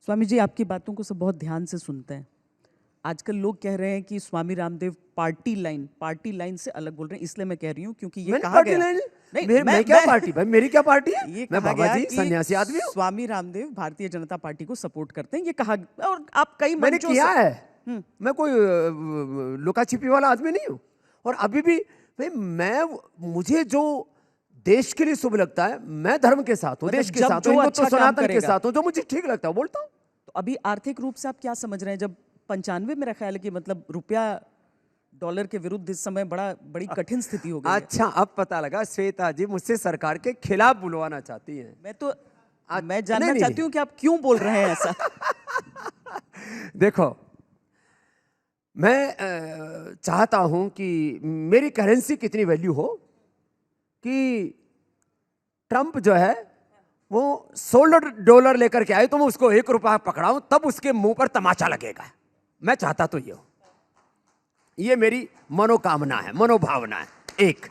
स्वामी जी, आपकी बातों को सब बहुत ध्यान से सुनते हैं। आजकल लोग कह रहे हैं कि स्वामी रामदेव पार्टी लाइन से अलग बोल रहे हैं, इसलिए मैं कह रही हूँ क्योंकि ये मैंने कहा पार्टी गया लाइन नहीं, मैं क्या पार्टी भाई, मेरी क्या पार्टी है? ये मैं कहा बाबा गया जी कि सन्यासी आदमी हूँ। स्वामी रामदेव भारतीय जनता पार्टी को सपोर्ट करते हैं, ये कहा। और आप कई मैंने मंचों किया से है। मैं कोई लुका छिपी वाला आदमी नहीं हूँ। और अभी भी भाई मुझे जो देश के लिए शुभ लगता है, मैं धर्म के साथ हूँ, मतलब देश के जब साथ जो हूँ, अच्छा हिंदुत्व काम सनातन के करेगा। साथ हूँ, जो मुझे ठीक लगता है बोलता हूँ। तो अभी आर्थिक रूप से आप क्या समझ रहे हैं? जब 95 मेरा ख्याल है कि मतलब रुपया डॉलर के विरुद्ध इस समय बड़ी कठिन स्थिति हो गई है। अच्छा, अब पता लगा श्वेता जी मुझसे सरकार के खिलाफ बुलवाना चाहती हैं। मैं जानना नहीं, चाहती नहीं। हूँ कि आप क्यों बोल रहे हैं ऐसा। देखो, मैं चाहता हूं कि मेरी करेंसी कितनी वैल्यू हो कि ट्रंप जो है वो $16 लेकर के आए तो मैं उसको ₹1 पकड़ाऊं, तब उसके मुंह पर तमाचा लगेगा। मैं चाहता तो ये मेरी मनोकामना है, मनोभावना है। एक,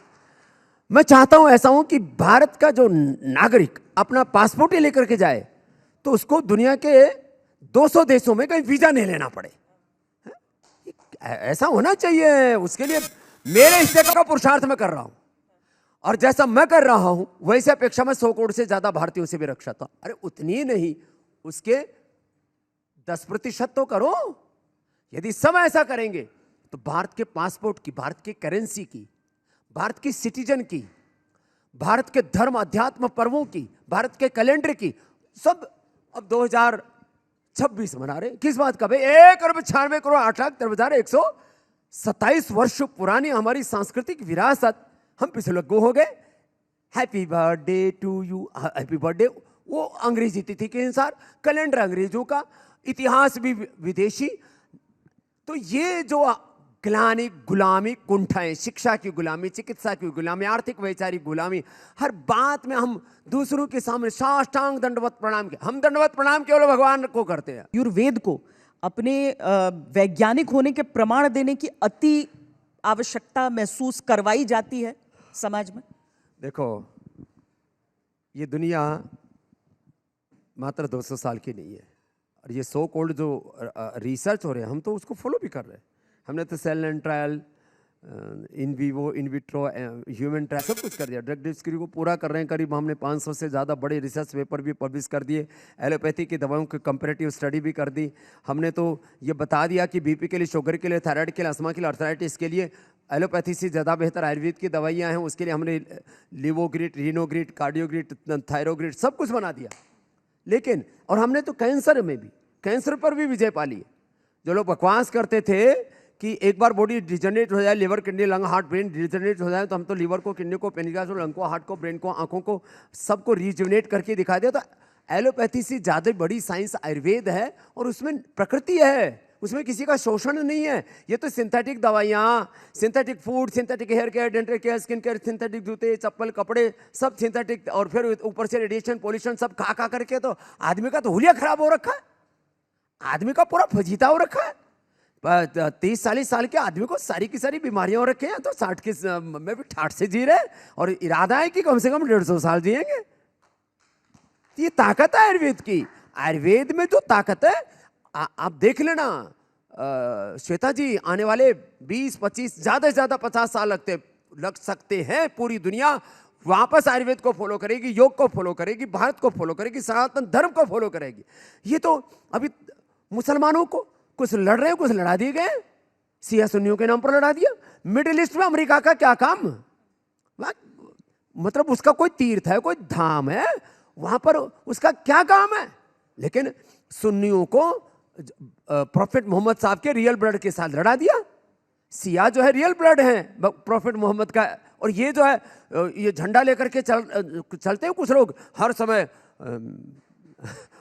मैं चाहता हूं ऐसा हूं कि भारत का जो नागरिक अपना पासपोर्ट ही लेकर के जाए तो उसको दुनिया के 200 देशों में कहीं वीजा नहीं लेना पड़े। ऐसा होना चाहिए। उसके लिए मेरे हिस्से का पुरुषार्थ मैं कर रहा हूं, और जैसा मैं कर रहा हूं वैसे अपेक्षा में 100 करोड़ से ज्यादा भारतीयों से भी रक्षा था। अरे उतनी ही नहीं, उसके 10% तो करो। यदि सब ऐसा करेंगे तो भारत के पासपोर्ट की, भारत की करेंसी की, भारत की सिटीजन की, भारत के धर्म अध्यात्म पर्वों की, भारत के कैलेंडर की, सब अब 2026 मना रहे। किस बात का भाई? 1,96,8,13,127 वर्ष पुरानी हमारी सांस्कृतिक विरासत हम पिछलग्गू हो गए। Happy birthday to you, happy birthday वो अंग्रेजी तिथि के अनुसार, कैलेंडर अंग्रेजों का, इतिहास भी विदेशी। तो ये जो ग्लानि, गुलामी, कुंठाएं, शिक्षा की गुलामी, चिकित्सा की गुलामी, आर्थिक वैचारिक गुलामी, हर बात में हम दूसरों के सामने साष्टांग दंडवत प्रणाम के, हम दंडवत प्रणाम केवल भगवान को करते हैं। आयुर्वेद को अपने वैज्ञानिक होने के प्रमाण देने की अति आवश्यकता महसूस करवाई जाती है समाज में। देखो, ये दुनिया मात्र 200 साल की नहीं है, और ये सो कॉल्ड जो रिसर्च हो रहे हैं हम तो उसको फॉलो भी कर रहे हैं। हमने तो cell and trial, in vivo, in vitro, human trial सब कुछ कर दिया। ड्रग डिस्कवरी को पूरा कर रहे हैं। करीब हमने 500 से ज़्यादा बड़े रिसर्च पेपर भी पब्लिश कर दिए। एलोपैथी की दवाओं की कंपैरेटिव स्टडी भी कर दी। हमने तो ये बता दिया कि बीपी के लिए, शुगर के लिए, थायराइड के लिए, अस्थमा के लिए, अर्थराइटिस के लिए एलोपैथी से ज़्यादा बेहतर आयुर्वेद की दवाइयाँ हैं। उसके लिए हमने लिवोग्रिड, रीनोग्रिड, कार्डियोग्रिड, थायरोग्रिड सब कुछ बना दिया। लेकिन और हमने तो कैंसर में भी, कैंसर पर भी विजय पा ली। जो लोग बकवास करते थे कि एक बार बॉडी डिजनरेट हो जाए, liver, kidney, lung, heart, brain degenerate हो जाए, तो हम तो लिवर को, किडनी को, पेनिकास को, लंग को, हार्ट को, ब्रेन को, आंखों को, सबको रिजुविनेट करके दिखा दिया। तो एलोपैथी से ज़्यादा बड़ी साइंस आयुर्वेद है, और उसमें प्रकृति है, उसमें किसी का शोषण नहीं है। ये तो सिंथेटिक दवाइयाँ, synthetic food, synthetic hair care, dental care, skin care, synthetic जूते, चप्पल, कपड़े सब सिंथेटिक, और फिर ऊपर से रेडिएशन, पॉल्यूशन सब खा करके तो आदमी का तो हुलिया खराब हो रखा है, आदमी का पूरा फजीता हो रखा है। 30-40 साल के आदमी को सारी की सारी बीमारियां हो रखे हैं, तो 60 के में भी ठाठ से जी रहे, और इरादा है कि कम से कम 150 साल जिएंगे। ये ताकत है आयुर्वेद की। आयुर्वेद में जो ताकत है, आप देख लेना श्वेता जी, आने वाले 20-25 ज्यादा से ज्यादा 50 साल लग सकते हैं। पूरी दुनिया वापस आयुर्वेद को फॉलो करेगी, योग को फॉलो करेगी, भारत को फॉलो करेगी, सनातन धर्म को फॉलो करेगी। ये तो अभी मुसलमानों को कुछ लड़ रहे हैं, कुछ लड़ा दिए गए, सिया सुन्नियों के नाम पर लड़ा दिया। मिडिल ईस्ट में अमेरिका का क्या काम? मतलब उसका कोई तीर्थ है, कोई धाम है, वहां पर उसका क्या काम है? लेकिन सुन्नियों को प्रॉफेट मोहम्मद साहब के रियल ब्लड के साथ लड़ा दिया। सिया जो है रियल ब्लड है प्रॉफेट मोहम्मद का, और ये जो है ये झंडा लेकर के चलते हैं कुछ लोग हर समय,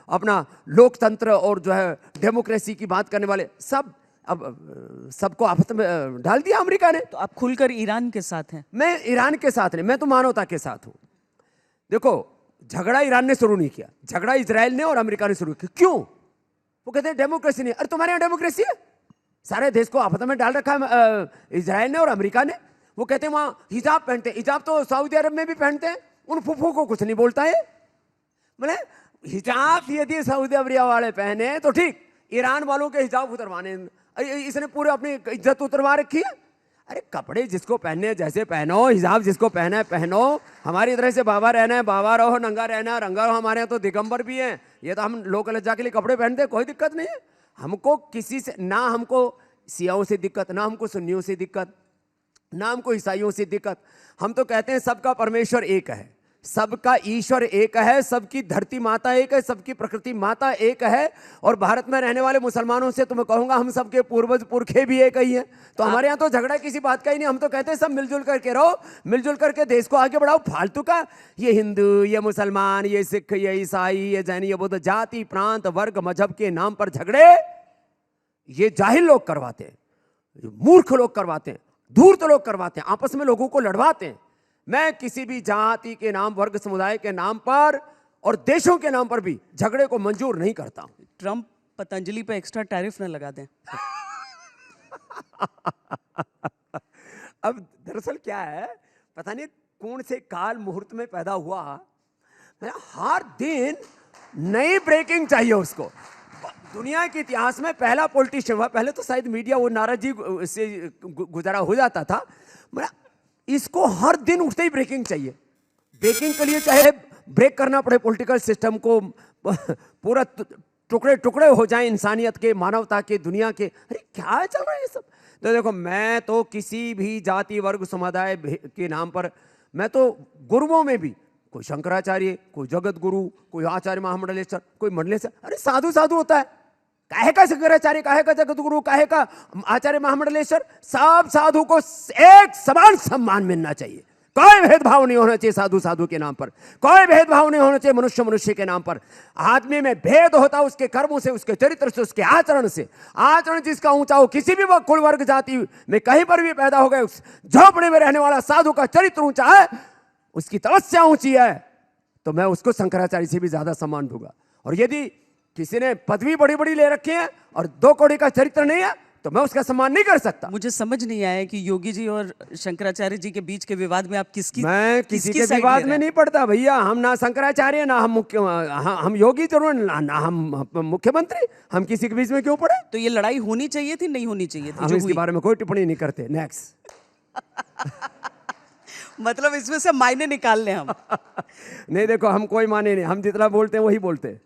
अपना लोकतंत्र और जो है डेमोक्रेसी की बात करने वाले सब, अब सबको आपस में डाल दिया अमेरिका ने। तो आप खुलकर ईरान के साथ हैं? मैं ईरान के साथ नहीं, मैं तो मानवता के साथ हूं। देखो, झगड़ा ईरान ने शुरू नहीं किया, झगड़ा इजराइल ने और अमेरिका ने शुरू किया। क्यों? वो कहते हैं डेमोक्रेसी नहीं। अरे तुम्हारे यहाँ डेमोक्रेसी है? सारे देश को आपस में डाल रखा है इजराइल ने और अमेरिका ने। वो कहते हैं वहां हिजाब पहनते हैं, हिजाब तो सऊदी अरब में भी पहनते हैं, उन फूफू को कुछ नहीं बोलता है। मतलब हिजाब यदि सऊदी अरबिया वाले पहने तो ठीक, ईरान वालों के हिजाब उतरवाने, इसने पूरे अपनी इज्जत उतरवा रखी है। अरे कपड़े जिसको पहनने जैसे पहनो, हिजाब जिसको पहना है पहनो। हमारी तरह से बाबा रहना है बाबा रहो, नंगा रहना है रंगा रहो। हमारे यहाँ तो दिगंबर भी हैं, ये तो हम लोक लज्जा के लिए कपड़े पहनते हैं, कोई दिक्कत नहीं है हमको किसी से। ना हमको सियाओं से दिक्कत, ना हमको सुन्नियों से दिक्कत, ना हमको ईसाइयों से दिक्कत। हम तो कहते हैं सबका परमेश्वर एक है, सबका ईश्वर एक है, सबकी धरती माता एक है, सबकी प्रकृति माता एक है। और भारत में रहने वाले मुसलमानों से तो मैं कहूंगा हम सबके पूर्वज पुरखे भी एक ही हैं। तो हमारे यहाँ तो झगड़ा किसी बात का ही नहीं। हम तो कहते हैं सब मिलजुल करके रहो, मिलजुल करके देश को आगे बढ़ाओ। फालतू का ये हिंदू, ये मुसलमान, ये सिख, ये ईसाई, ये जैन, ये बौद्ध, जाति प्रांत वर्ग मजहब के नाम पर झगड़े ये जाहिल लोग करवाते हैं, मूर्ख लोग करवाते हैं, धूर्त लोग करवाते हैं, आपस में लोगों को लड़वाते हैं। मैं किसी भी जाति के नाम, वर्ग समुदाय के नाम पर और देशों के नाम पर भी झगड़े को मंजूर नहीं करता हूं। ट्रंप पतंजलि पे एक्स्ट्रा टैरिफ न लगा दें। अब दरअसल क्या है, पता नहीं कौन से काल मुहूर्त में पैदा हुआ, हर दिन नई ब्रेकिंग चाहिए उसको। दुनिया के इतिहास में पहला पॉलिटिशियन हुआ, पहले तो शायद मीडिया वो नाराज जी से गुजारा हो जाता था, इसको हर दिन उठते ही ब्रेकिंग चाहिए। ब्रेकिंग के लिए चाहे ब्रेक करना पड़े पॉलिटिकल सिस्टम को, पूरा टुकड़े टुकड़े हो जाए इंसानियत के, मानवता के, दुनिया के। अरे क्या चल रहा है ये सब। तो देखो मैं तो किसी भी जाति वर्ग समुदाय के नाम पर, मैं तो गुरुओं में भी कोई शंकराचार्य, कोई जगत गुरु, कोई आचार्य महामंडलेश्वर, कोई मंडलेश्वर। अरे साधु साधु होता है, काहे का शंकराचार्य, काहे का जगत गुरु, काहे का आचार्य महामंडलेश्वर। सब साधु को एक समान सम्मान मिलना चाहिए। कोई भेदभाव नहीं होना चाहिए साधु साधु के नाम पर, कोई भेदभाव नहीं होना चाहिए मनुष्य मनुष्य के नाम पर। आदमी में भेद होता है उसके कर्मों से, उसके चरित्र से, उसके आचरण से। आचरण जिसका ऊंचा हो, किसी भी कुल वर्ग जाति में कहीं पर भी पैदा हो गए, उस झोपड़े में रहने वाला साधु का चरित्र ऊंचा है, उसकी तपस्या ऊंची है, तो मैं उसको शंकराचार्य से भी ज्यादा सम्मान दूंगा। और यदि किसी ने पदवी बड़ी बड़ी ले रखी है और 2 कौड़ी का चरित्र नहीं है, तो मैं उसका सम्मान नहीं कर सकता। मुझे समझ नहीं आया कि योगी जी और शंकराचार्य जी के बीच के विवाद में आप किसकी, मैं किसी के विवाद में नहीं पड़ता भैया। हम ना शंकराचार्य, ना हम योगी जरूर, ना हम मुख्यमंत्री, हम किसी के बीच में क्यों पड़े। तो ये लड़ाई होनी चाहिए थी, नहीं होनी चाहिए थी? हम इसके बारे में कोई टिप्पणी नहीं करते। नेक्स्ट। मतलब इसमें से मायने निकाल लें हम। नहीं देखो, हम कोई माने नहीं, हम जितना बोलते हैं वही बोलते हैं।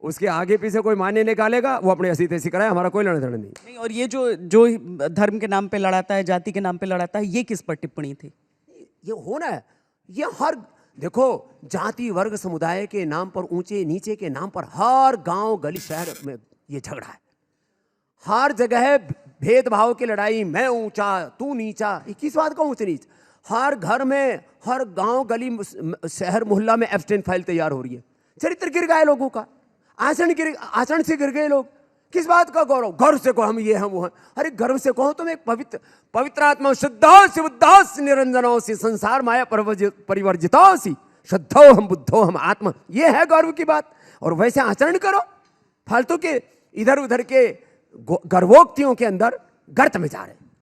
उसके आगे पीछे कोई माने निकालेगा वो अपने हसी तैसी कराए, हमारा कोई लेना देना नहीं। और ये जो धर्म के नाम पे लड़ाता है, जाति के नाम पे लड़ाता है, ये किस पर टिप्पणी थी? ये होना है, ये हर देखो जाति वर्ग समुदाय के नाम पर, ऊंचे नीचे के नाम पर हर गांव गली शहर में ये झगड़ा है। हर जगह भेदभाव की लड़ाई, मैं ऊंचा तू नीचा, किस बात का ऊंच नीच। हर घर में, हर गांव गली शहर मोहल्ला में एब्सटेंट फाइल तैयार हो रही है। चरित्र गिर गया लोगों का, आचरण से गिर गए लोग। किस बात का गौरव? गर्व से कहो हम ये हम वो हैं। अरे गर्व से कहो तुम एक पवित्र आत्मा, शुद्धोसी बुद्धोसी निरंजनोसी संसार माया परिवर्जितोसी शुद्धो हम बुद्धो हम आत्मा, ये है गर्व की बात। और वैसे आचरण करो। फालतू के इधर उधर के गर्वोक्तियों के अंदर गर्त में जा रहे।